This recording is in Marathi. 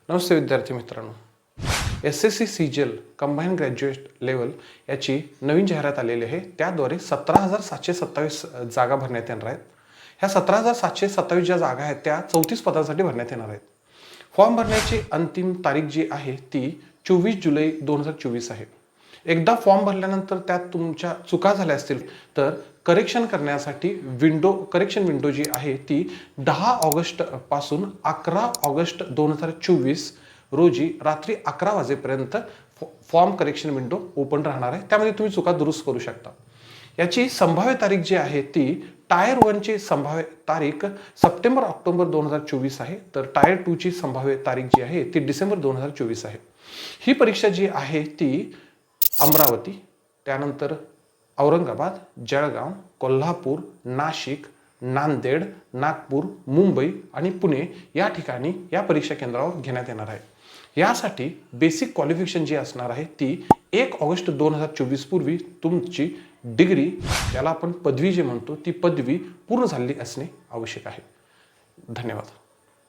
नमस्ते विद्यार्थी मित्रांनो, SSC CGL combine graduate level याची नवीन जाहिरात आलेली आहे। त्याद्वारे 17,727 जागा भरण्यात येणार आहेत। ह्या 17,727 ज्या जागा आहेत त्या 34 पदांसाठी भरण्यात येणार आहेत। फॉर्म भरण्याची अंतिम तारीख जी आहे ती 24 जुलै 2024 आहे। एकदा फॉर्म भरल्यानंतर त्यात तुमच्या चुका झाल्या असतील तर करेक्शन करण्यासाठी करेक्शन विंडो जी आहे ती 10 ऑगस्ट पासून 11 ऑगस्ट 2024 रोजी रात्री 11 वाजेपर्यंत फॉर्म करेक्शन विंडो ओपन राहणार आहे। त्यामध्ये तुम्ही चुका दुरुस्त करू शकता। याची संभाव्य तारीख जी आहे ती टायर 1 ची संभाव्य तारीख सप्टेंबर-ऑक्टोबर 2024 आहे, तर टायर 2 ची संभाव्य तारीख जी आहे ती डिसेंबर 2024 आहे। ही परीक्षा जी आहे ती अमरावती, त्यानंतर औरंगाबाद, जळगाव, कोल्हापूर, नाशिक, नांदेड, नागपूर, मुंबई आणि पुणे या ठिकाणी या परीक्षा केंद्रावर घेण्यात येणार आहे। यासाठी बेसिक क्वालिफिकेशन जी असणार आहे ती 1 ऑगस्ट 2024 पूर्वी तुमची डिग्री, ज्याला आपण पदवी जे म्हणतो ती पदवी पूर्ण झालेली असणे आवश्यक आहे। धन्यवाद।